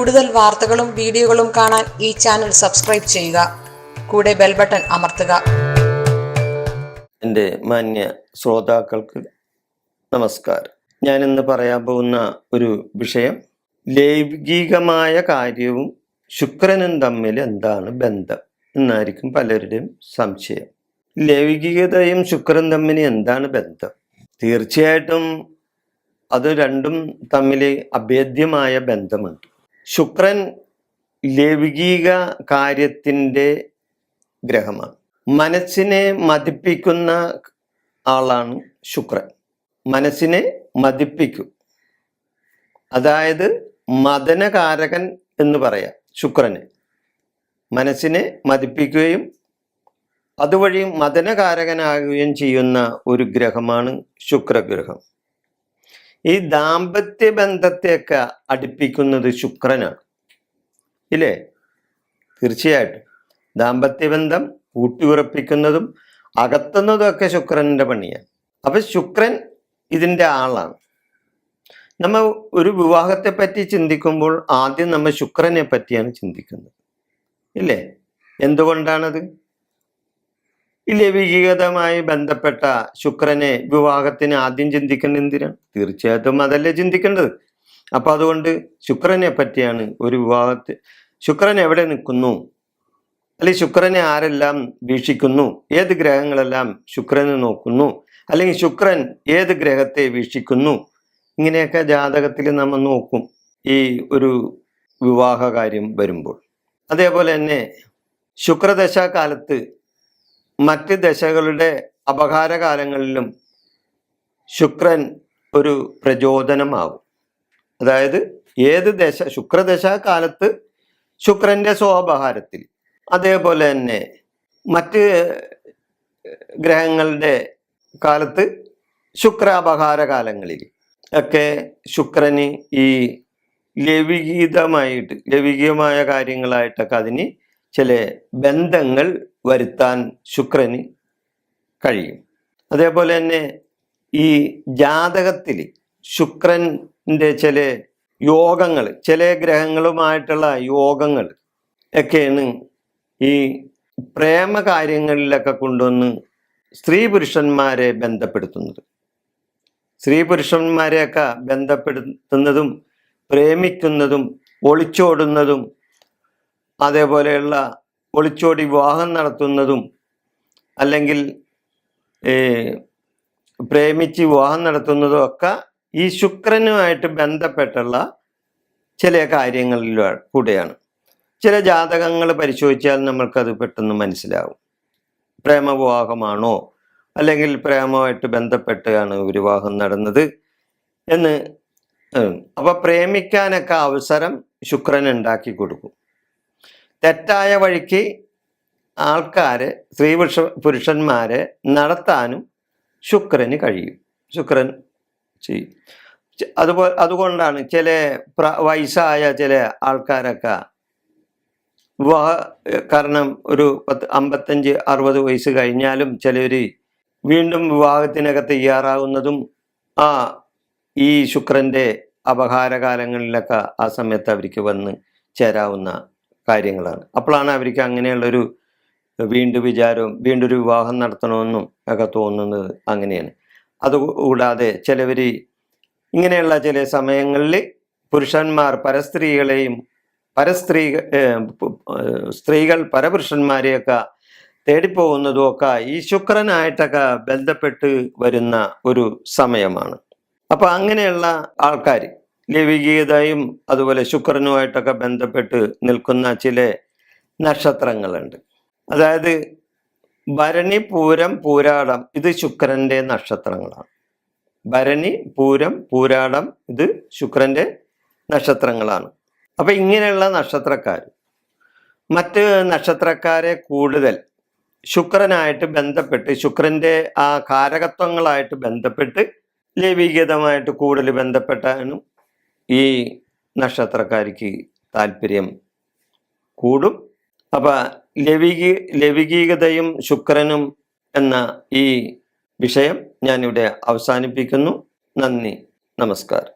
കൂടുതൽ വാർത്തകളും വീഡിയോകളും കാണാൻ ഈ ചാനൽ സബ്സ്ക്രൈബ് ചെയ്യുക. കൂടെ ബെൽ ബട്ടൺ അമർത്തുക. എൻ്റെ മാന്യ ശ്രോതാക്കൾക്ക് നമസ്കാരം. ഞാൻ ഇന്ന് പറയാൻ പോകുന്ന ഒരു വിഷയം, ലൈംഗികമായ കാര്യവും ശുക്രനും തമ്മിൽ എന്താണ് ബന്ധം എന്നായിരിക്കും പലരുടെയും സംശയം. ലൈംഗികതയും ശുക്രനും തമ്മിൽ എന്താണ് ബന്ധം? തീർച്ചയായിട്ടും അത് രണ്ടും തമ്മിൽ അഭേദ്യമായ ബന്ധമുണ്ട്. ശുക്രൻ ലൈംഗിക കാര്യത്തിൻ്റെ ഗ്രഹമാണ്. മനസ്സിനെ മതിപ്പിക്കുന്ന ആളാണ് ശുക്രൻ. മനസ്സിനെ മതിപ്പിക്കും, അതായത് മദനകാരകൻ എന്ന് പറയാം. ശുക്രനെ മനസ്സിനെ മതിപ്പിക്കുകയും അതുവഴി മദനകാരകനാകുകയും ചെയ്യുന്ന ഒരു ഗ്രഹമാണ് ശുക്രഗ്രഹം. ഈ ദാമ്പത്യ ബന്ധത്തെയൊക്കെ അടുപ്പിക്കുന്നത് ശുക്രനാണ്, ഇല്ലേ? തീർച്ചയായിട്ടും ദാമ്പത്യബന്ധം ഊട്ടിയുറപ്പിക്കുന്നതും അകത്തുന്നതും ശുക്രൻ്റെ പണിയാണ്. അപ്പൊ ശുക്രൻ ഇതിൻ്റെ ആളാണ്. നമ്മൾ ഒരു വിവാഹത്തെ പറ്റി ചിന്തിക്കുമ്പോൾ ആദ്യം നമ്മൾ ശുക്രനെ പറ്റിയാണ് ചിന്തിക്കുന്നത്, ഇല്ലേ? എന്തുകൊണ്ടാണത്? ഈ ലൈംഗികതയുമായി ബന്ധപ്പെട്ട ശുക്രനെ വിവാഹത്തിന് ആദ്യം ചിന്തിക്കേണ്ടത് എന്തിനാണ്? തീർച്ചയായിട്ടും അതല്ലേ ചിന്തിക്കേണ്ടത്. അപ്പൊ അതുകൊണ്ട് ശുക്രനെ പറ്റിയാണ് ഒരു വിവാഹത്തിൽ ശുക്രൻ എവിടെ നിൽക്കുന്നു, അല്ലെങ്കിൽ ശുക്രനെ ആരെല്ലാം വീക്ഷിക്കുന്നു, ഏത് ഗ്രഹങ്ങളെല്ലാം ശുക്രനെ നോക്കുന്നു, അല്ലെങ്കിൽ ശുക്രൻ ഏത് ഗ്രഹത്തെ വീക്ഷിക്കുന്നു, ഇങ്ങനെയൊക്കെ ജാതകത്തിൽ നമ്മൾ നോക്കും ഈ ഒരു വിവാഹ കാര്യം വരുമ്പോൾ. അതേപോലെ തന്നെ ശുക്രദശാകാലത്ത് മറ്റ് ദശകളുടെ അപകാരകാലങ്ങളിലും ശുക്രൻ ഒരു പ്രചോദനമാകും. അതായത് ഏത് ദശ, ശുക്രദശാകാലത്ത് ശുക്രന്റെ സ്വാപഹാരത്തിൽ, അതേപോലെ തന്നെ മറ്റ് ഗ്രഹങ്ങളുടെ കാലത്ത് ശുക്രാപഹാരകാലങ്ങളിൽ ഒക്കെ ശുക്രന് ഈ ലൈംഗികമായ കാര്യങ്ങളായിട്ടൊക്കെ അതിന് ചില ബന്ധങ്ങൾ വരുത്താൻ ശുക്രന് കഴിയും. അതേപോലെ തന്നെ ഈ ജാതകത്തിൽ ശുക്രൻ്റെ ചില യോഗങ്ങൾ, ചില ഗ്രഹങ്ങളുമായിട്ടുള്ള യോഗങ്ങൾ ഒക്കെയാണ് ഈ പ്രേമ കാര്യങ്ങളിലൊക്കെ കൊണ്ടുവന്ന് സ്ത്രീ പുരുഷന്മാരെ ബന്ധപ്പെടുത്തുന്നത്. സ്ത്രീ പുരുഷന്മാരെയൊക്കെ ബന്ധപ്പെടുത്തുന്നതും പ്രേമിക്കുന്നതും ഒളിച്ചോടുന്നതും, അതേപോലെയുള്ള ഒളിച്ചോടി വിവാഹം നടത്തുന്നതും, അല്ലെങ്കിൽ പ്രേമിച്ച് വിവാഹം നടത്തുന്നതും ഒക്കെ ഈ ശുക്രനുമായിട്ട് ബന്ധപ്പെട്ടുള്ള ചില കാര്യങ്ങളിലൂടെ കൂടെയാണ്. ചില ജാതകങ്ങൾ പരിശോധിച്ചാൽ നമ്മൾക്കത് പെട്ടെന്ന് മനസ്സിലാവും. പ്രേമവിവാഹമാണോ അല്ലെങ്കിൽ പ്രേമമായിട്ട് ബന്ധപ്പെട്ടാണ് വിവാഹം നടന്നത് എന്ന്. അപ്പൊ പ്രേമിക്കാനൊക്കെ അവസരം ശുക്രൻ ഉണ്ടാക്കി കൊടുക്കും. തെറ്റായ വഴിക്ക് ആൾക്കാരെ, സ്ത്രീ പുരുഷന്മാരെ നടത്താനും ശുക്രന് കഴിയും, ശുക്രൻ ചെയ്യും. അതുകൊണ്ടാണ് ചില വയസ്സായ ചില ആൾക്കാരൊക്കെ വിവാഹ, കാരണം ഒരു 55-60 വയസ്സ് കഴിഞ്ഞാലും ചിലർ വീണ്ടും വിവാഹത്തിനൊക്കെ തയ്യാറാവുന്നതും ഈ ശുക്രൻ്റെ അപഹാരകാലങ്ങളിലൊക്കെ ആ സമയത്ത് അവർക്ക് വന്ന് ചേരാവുന്ന കാര്യങ്ങളാണ്. അപ്പോഴാണ് അവർക്ക് അങ്ങനെയുള്ളൊരു വിചാരവും വീണ്ടും ഒരു വിവാഹം നടത്തണമെന്നും ഒക്കെ തോന്നുന്നത്. അങ്ങനെയാണ്. അതുകൂടാതെ ചിലവർ ഇങ്ങനെയുള്ള ചില സമയങ്ങളിൽ പുരുഷന്മാർ സ്ത്രീകൾ പരപുരുഷന്മാരെയൊക്കെ തേടിപ്പോകുന്നതും ഒക്കെ ഈ ശുക്രനായിട്ടൊക്കെ ബന്ധപ്പെട്ട് വരുന്ന ഒരു സമയമാണ്. അപ്പൊ അങ്ങനെയുള്ള ആൾക്കാർ ലൈംഗികതയും അതുപോലെ ശുക്രനുമായിട്ടൊക്കെ ബന്ധപ്പെട്ട് നിൽക്കുന്ന ചില നക്ഷത്രങ്ങളുണ്ട്. അതായത് ഭരണി, പൂരം, പൂരാടം ഇത് ശുക്രന്റെ നക്ഷത്രങ്ങളാണ്. ഭരണി, പൂരം, പൂരാടം ഇത് ശുക്രന്റെ നക്ഷത്രങ്ങളാണ്. അപ്പൊ ഇങ്ങനെയുള്ള നക്ഷത്രക്കാർ മറ്റ് നക്ഷത്രക്കാരെ കൂടുതൽ ശുക്രനായിട്ട് ബന്ധപ്പെട്ട്, ശുക്രന്റെ ആ കാരകത്വങ്ങളായിട്ട് ബന്ധപ്പെട്ട് ലൈംഗികതമായിട്ട് കൂടുതൽ ബന്ധപ്പെട്ടാണ് ഈ നക്ഷത്രക്കാർക്ക് താല്പര്യം കൂടും. അപ്പൊ ലൈംഗികതയും ശുക്രനും എന്ന ഈ വിഷയം ഞാനിവിടെ അവസാനിപ്പിക്കുന്നു. നന്ദി, നമസ്കാരം.